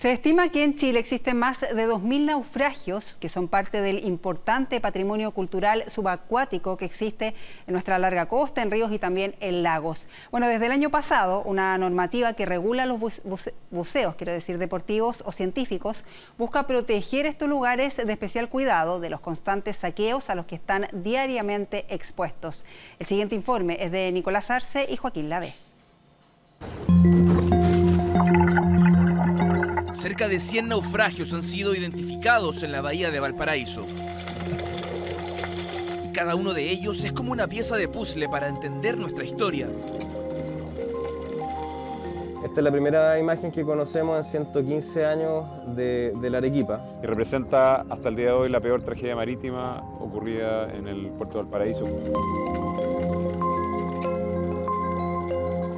Se estima que en Chile existen más de 2.000 naufragios que son parte del importante patrimonio cultural subacuático que existe en nuestra larga costa, en ríos y también en lagos. Bueno, desde el año pasado, una normativa que regula los buceos, quiero decir, deportivos o científicos, busca proteger estos lugares de especial cuidado de los constantes saqueos a los que están diariamente expuestos. El siguiente informe es de Nicolás Arce y Joaquín Lavé. Cerca de 100 naufragios han sido identificados en la bahía de Valparaíso. Y cada uno de ellos es como una pieza de puzzle para entender nuestra historia. Esta es la primera imagen que conocemos en 115 años de la Arequipa. Y representa hasta el día de hoy la peor tragedia marítima ocurrida en el puerto de Valparaíso.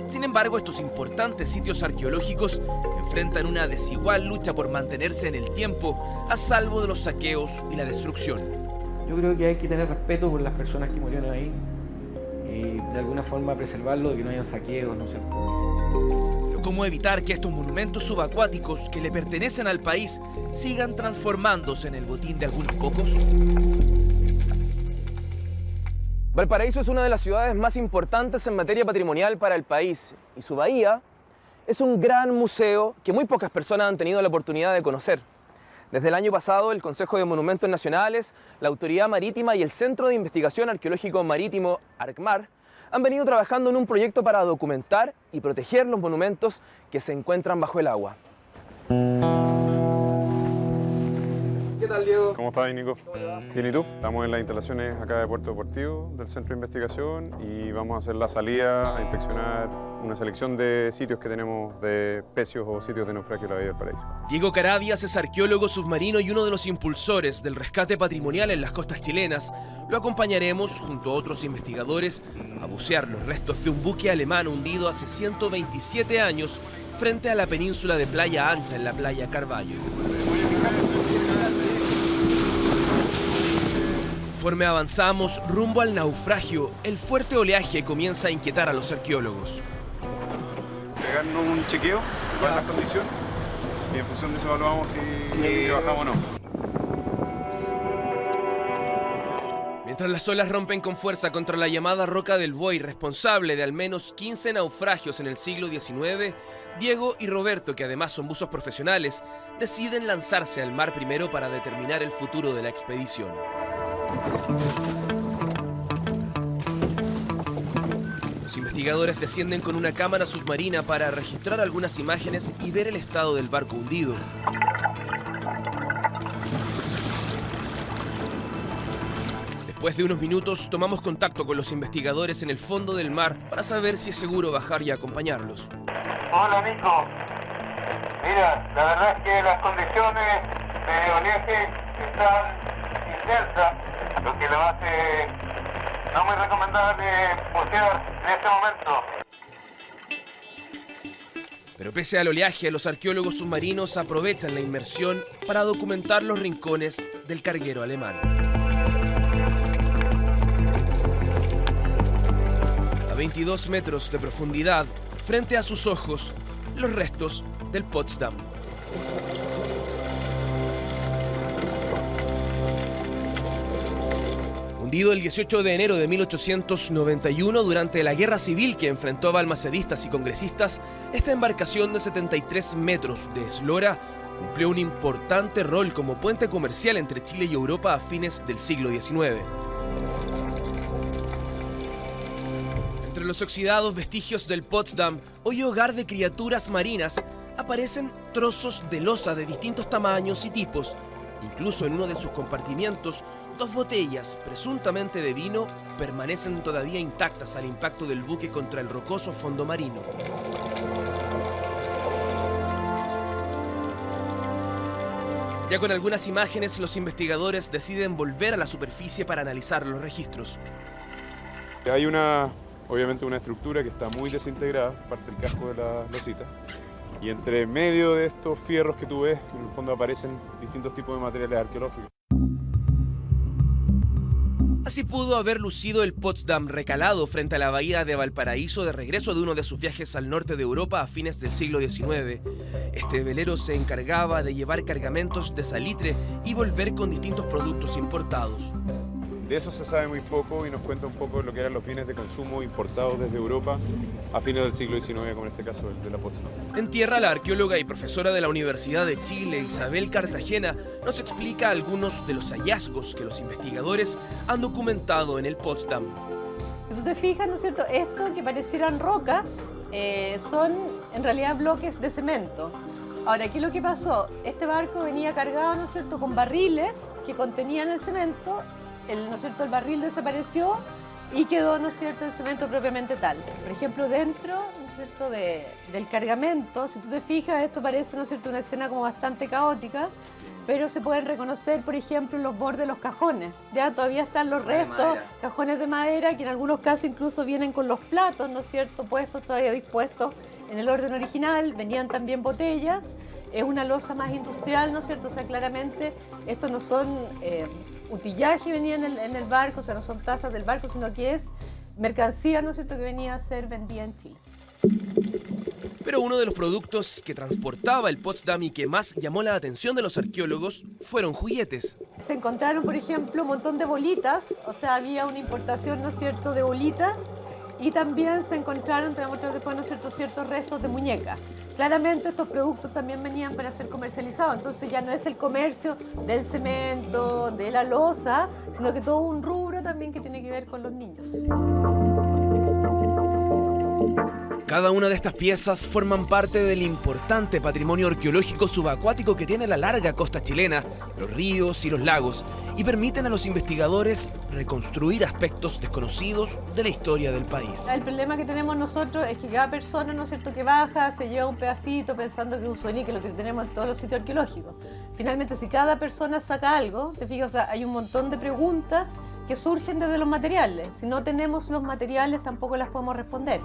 Sin embargo, estos importantes sitios arqueológicos enfrentan una desigual lucha por mantenerse en el tiempo a salvo de los saqueos y la destrucción. Yo creo que hay que tener respeto por las personas que murieron ahí y de alguna forma preservarlo, de que no haya saqueos, ¿no es cierto? Pero ¿cómo evitar que estos monumentos subacuáticos que le pertenecen al país sigan transformándose en el botín de algunos pocos? Valparaíso es una de las ciudades más importantes en materia patrimonial para el país y su bahía es un gran museo que muy pocas personas han tenido la oportunidad de conocer. Desde el año pasado, el Consejo de Monumentos Nacionales, la Autoridad Marítima y el Centro de Investigación Arqueológico Marítimo, ARCMAR, han venido trabajando en un proyecto para documentar y proteger los monumentos que se encuentran bajo el agua. ¿Qué tal, Diego? ¿Cómo estás, Nico? Bien, ¿y tú? Estamos en las instalaciones acá de Puerto Deportivo del Centro de Investigación y vamos a hacer la salida a inspeccionar una selección de sitios que tenemos de pecios o sitios de naufragio de la bahía del Paraíso. Diego Carabias es arqueólogo submarino y uno de los impulsores del rescate patrimonial en las costas chilenas. Lo acompañaremos, junto a otros investigadores, a bucear los restos de un buque alemán hundido hace 127 años frente a la península de Playa Ancha en la playa Carballo. Conforme avanzamos rumbo al naufragio, el fuerte oleaje comienza a inquietar a los arqueólogos. Pegarnos un chequeo, cuál es la condición, y en función de eso evaluamos si bajamos o no. Mientras las olas rompen con fuerza contra la llamada Roca del Buey, responsable de al menos 15 naufragios en el siglo XIX, Diego y Roberto, que además son buzos profesionales, deciden lanzarse al mar primero para determinar el futuro de la expedición. Los investigadores descienden con una cámara submarina para registrar algunas imágenes y ver el estado del barco hundido. Después de unos minutos tomamos contacto con los investigadores en el fondo del mar para saber si es seguro bajar y acompañarlos. Hola, Nico. Mira, la verdad es que las condiciones de oleaje están intensas, lo que lo hace no muy recomendable bucear en este momento. Pero pese al oleaje, los arqueólogos submarinos aprovechan la inmersión para documentar los rincones del carguero alemán. A 22 metros de profundidad, frente a sus ojos, los restos del Potsdam. Hundido el 18 de enero de 1891 durante la guerra civil que enfrentó a balmacedistas y congresistas, esta embarcación de 73 metros de eslora cumplió un importante rol como puente comercial entre Chile y Europa a fines del siglo XIX. Entre los oxidados vestigios del Potsdam, hoy hogar de criaturas marinas, aparecen trozos de losa de distintos tamaños y tipos. Incluso en uno de sus compartimientos, 2 botellas, presuntamente de vino, permanecen todavía intactas al impacto del buque contra el rocoso fondo marino. Ya con algunas imágenes, los investigadores deciden volver a la superficie para analizar los registros. Hay obviamente una estructura que está muy desintegrada, parte del casco de la losita. Y entre medio de estos fierros que tú ves, en el fondo aparecen distintos tipos de materiales arqueológicos. Así pudo haber lucido el Potsdam recalado frente a la bahía de Valparaíso de regreso de uno de sus viajes al norte de Europa a fines del siglo XIX. Este velero se encargaba de llevar cargamentos de salitre y volver con distintos productos importados. De eso se sabe muy poco y nos cuenta un poco lo que eran los bienes de consumo importados desde Europa a fines del siglo XIX, como en este caso el de la Potsdam. En tierra, la arqueóloga y profesora de la Universidad de Chile, Isabel Cartagena, nos explica algunos de los hallazgos que los investigadores han documentado en el Potsdam. Si tú te fijas, ¿no es cierto? Esto que parecieran rocas son en realidad bloques de cemento. Ahora, ¿qué es lo que pasó? Este barco venía cargado, ¿no es cierto?, con barriles que contenían el cemento. ¿No es cierto? El barril desapareció y quedó, ¿no es cierto?, el cemento propiamente tal. Por ejemplo, dentro, ¿no es cierto?, del cargamento, si tú te fijas, esto parece, ¿no es cierto?, una escena como bastante caótica, pero se pueden reconocer, por ejemplo, los bordes de los cajones. Ya todavía están los restos, cajones de madera, que en algunos casos incluso vienen con los platos, ¿no es cierto?, puestos, todavía dispuestos en el orden original. Venían también botellas. Es una loza más industrial, ¿no es cierto? O sea, claramente estos no son utillaje venían en el barco, o sea, no son tazas del barco, sino que es mercancía, ¿no es cierto?, que venía a ser vendida en Chile. Pero uno de los productos que transportaba el Potsdam y que más llamó la atención de los arqueólogos fueron juguetes. Se encontraron, por ejemplo, un montón de bolitas, o sea, había una importación, ¿no es cierto?, de bolitas, y también se encontraron, te voy a mostrar después, ¿no es cierto?, ciertos restos de muñecas. Claramente estos productos también venían para ser comercializados, entonces ya no es el comercio del cemento, de la loza, sino que todo un rubro también que tiene que ver con los niños. Cada una de estas piezas forman parte del importante patrimonio arqueológico subacuático que tiene la larga costa chilena, los ríos y los lagos, y permiten a los investigadores reconstruir aspectos desconocidos de la historia del país. El problema que tenemos nosotros es que cada persona, ¿no es cierto?, que baja, se lleva un pedacito pensando que es un souvenir, que es lo que tenemos en todos los sitios arqueológicos. Finalmente, si cada persona saca algo, te fijas, o sea, hay un montón de preguntas que surgen desde los materiales. Si no tenemos los materiales, tampoco las podemos responder.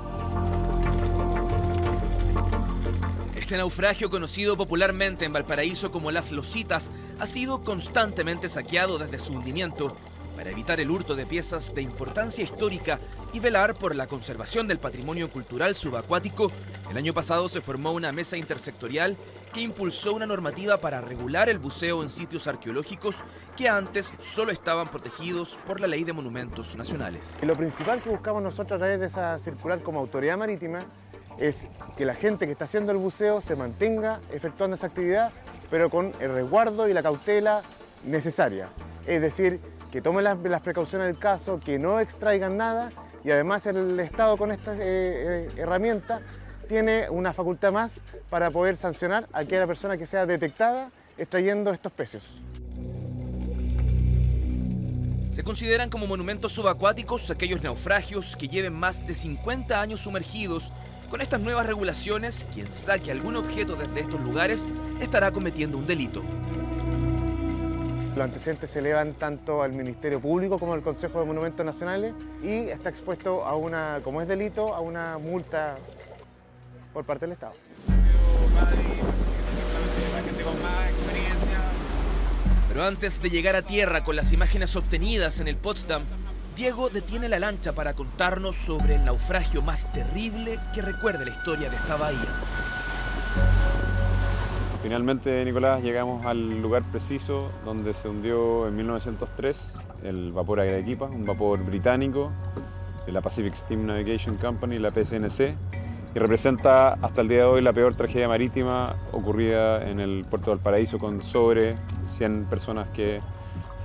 Este naufragio, conocido popularmente en Valparaíso como Las Lositas, ha sido constantemente saqueado desde su hundimiento para evitar el hurto de piezas de importancia histórica y velar por la conservación del patrimonio cultural subacuático. El año pasado se formó una mesa intersectorial que impulsó una normativa para regular el buceo en sitios arqueológicos que antes solo estaban protegidos por la Ley de Monumentos Nacionales. Lo principal que buscamos nosotros a través de esa circular como autoridad marítima es que la gente que está haciendo el buceo se mantenga efectuando esa actividad, pero con el resguardo y la cautela necesaria. Es decir, que tomen las precauciones del caso, que no extraigan nada, y además el Estado con esta herramienta tiene una facultad más para poder sancionar a aquella persona que sea detectada extrayendo estos pecios. Se consideran como monumentos subacuáticos aquellos naufragios que lleven más de 50 años sumergidos. Con estas nuevas regulaciones, quien saque algún objeto desde estos lugares estará cometiendo un delito. Los antecedentes se elevan tanto al Ministerio Público como al Consejo de Monumentos Nacionales y está expuesto a una, como es delito, a una multa por parte del Estado. Pero antes de llegar a tierra con las imágenes obtenidas en el Potsdam, Diego detiene la lancha para contarnos sobre el naufragio más terrible que recuerde la historia de esta bahía. Finalmente, Nicolás, llegamos al lugar preciso donde se hundió en 1903 el vapor Arequipa, un vapor británico de la Pacific Steam Navigation Company, la PSNC, y representa hasta el día de hoy la peor tragedia marítima ocurrida en el puerto de Valparaíso, con sobre 100 personas que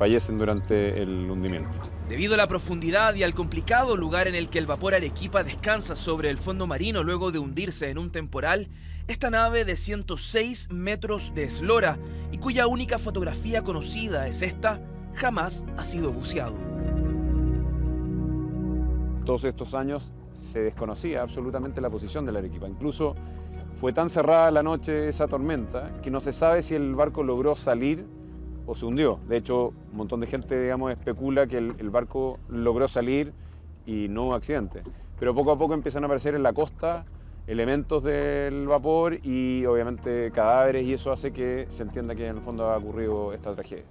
fallecen durante el hundimiento. Debido a la profundidad y al complicado lugar en el que el vapor Arequipa descansa sobre el fondo marino luego de hundirse en un temporal, esta nave de 106 metros de eslora y cuya única fotografía conocida es esta, jamás ha sido buceado. Todos estos años se desconocía absolutamente la posición de la Arequipa. Incluso fue tan cerrada la noche esa tormenta que no se sabe si el barco logró salir o se hundió. De hecho, un montón de gente, digamos, especula que el barco logró salir y no hubo accidente. Pero poco a poco empiezan a aparecer en la costa elementos del vapor y obviamente cadáveres, y eso hace que se entienda que en el fondo ha ocurrido esta tragedia.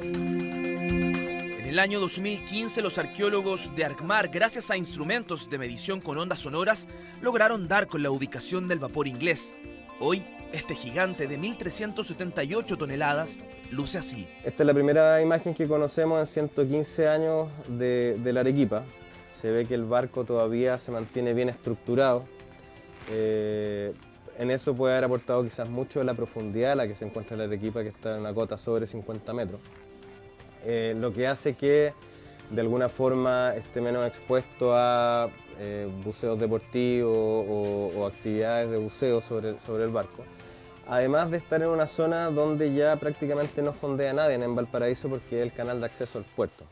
En el el año 2015, los arqueólogos de Arcmar, gracias a instrumentos de medición con ondas sonoras, lograron dar con la ubicación del vapor inglés. Hoy, este gigante de 1.378 toneladas luce así. Esta es la primera imagen que conocemos en 115 años de la Arequipa. Se ve que el barco todavía se mantiene bien estructurado. En eso puede haber aportado quizás mucho la profundidad a la que se encuentra la Arequipa, que está en una cota sobre 50 metros. Lo que hace que de alguna forma esté menos expuesto a buceos deportivos o actividades de buceo sobre el barco. Además de estar en una zona donde ya prácticamente no fondea nadie en Valparaíso porque es el canal de acceso al puerto.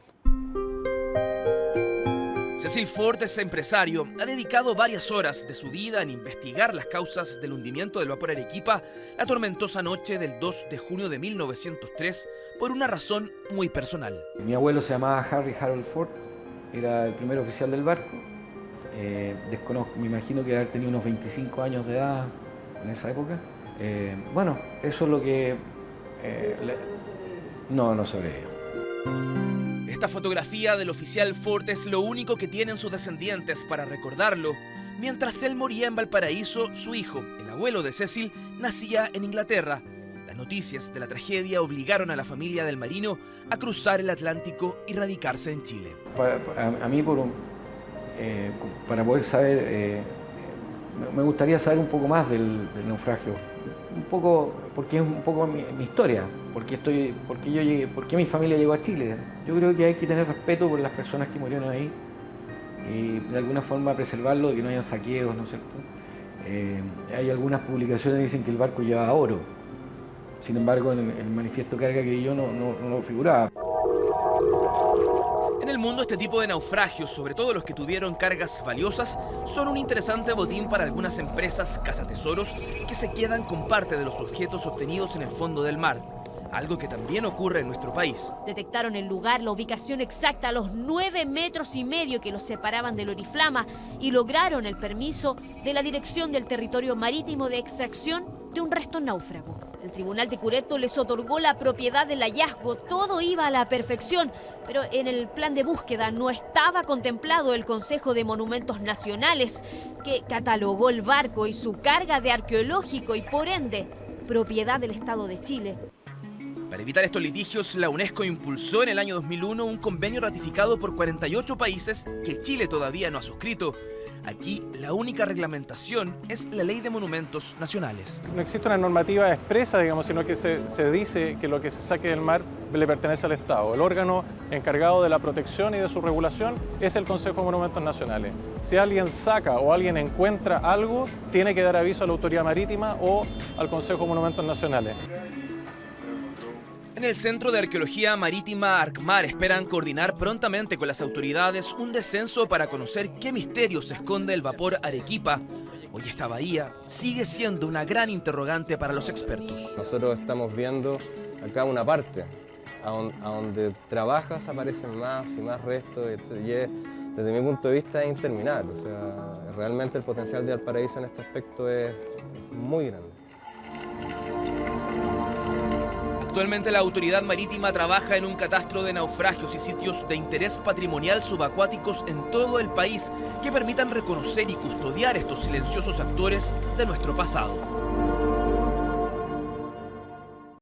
Cecil Fortes, empresario, ha dedicado varias horas de su vida en investigar las causas del hundimiento del vapor Arequipa la tormentosa noche del 2 de junio de 1903 por una razón muy personal. Mi abuelo se llamaba Harry Harold Ford, era el primer oficial del barco. Desconozco, me imagino que haber tenido unos 25 años de edad en esa época. Bueno, eso es lo que... no sobrevivió. Esta fotografía del oficial Ford es lo único que tienen sus descendientes para recordarlo. Mientras él moría en Valparaíso, su hijo, el abuelo de Cecil, nacía en Inglaterra. Las noticias de la tragedia obligaron a la familia del marino a cruzar el Atlántico y radicarse en Chile. A mí, para poder saber, me gustaría saber un poco más del naufragio. Un poco, porque es un poco mi historia, porque mi familia llegó a Chile. Yo creo que hay que tener respeto por las personas que murieron ahí y de alguna forma preservarlo, de que no haya saqueos, ¿no es cierto? Hay algunas publicaciones que dicen que el barco llevaba oro, sin embargo en el manifiesto carga que yo no lo figuraba. En el mundo, este tipo de naufragios, sobre todo los que tuvieron cargas valiosas, son un interesante botín para algunas empresas cazatesoros que se quedan con parte de los objetos obtenidos en el fondo del mar. Algo que también ocurre en nuestro país. Detectaron el lugar, la ubicación exacta, a los 9,5 metros que los separaban del Oriflama y lograron el permiso de la Dirección del Territorio Marítimo de extracción de un resto náufrago. El Tribunal de Curepto les otorgó la propiedad del hallazgo, todo iba a la perfección, pero en el plan de búsqueda no estaba contemplado el Consejo de Monumentos Nacionales, que catalogó el barco y su carga de arqueológico y por ende, propiedad del Estado de Chile. Para evitar estos litigios, la UNESCO impulsó en el año 2001 un convenio ratificado por 48 países que Chile todavía no ha suscrito. Aquí, la única reglamentación es la Ley de Monumentos Nacionales. No existe una normativa expresa, digamos, sino que se dice que lo que se saque del mar le pertenece al Estado. El órgano encargado de la protección y de su regulación es el Consejo de Monumentos Nacionales. Si alguien saca o alguien encuentra algo, tiene que dar aviso a la Autoridad Marítima o al Consejo de Monumentos Nacionales. En el Centro de Arqueología Marítima Arcmar esperan coordinar prontamente con las autoridades un descenso para conocer qué misterios esconde el vapor Arequipa. Hoy esta bahía sigue siendo una gran interrogante para los expertos. Nosotros estamos viendo acá una parte, a donde trabajas aparecen más y más restos y desde mi punto de vista es interminable. O sea, realmente el potencial de Valparaíso en este aspecto es muy grande. Actualmente la Autoridad Marítima trabaja en un catastro de naufragios y sitios de interés patrimonial subacuáticos en todo el país que permitan reconocer y custodiar estos silenciosos actores de nuestro pasado.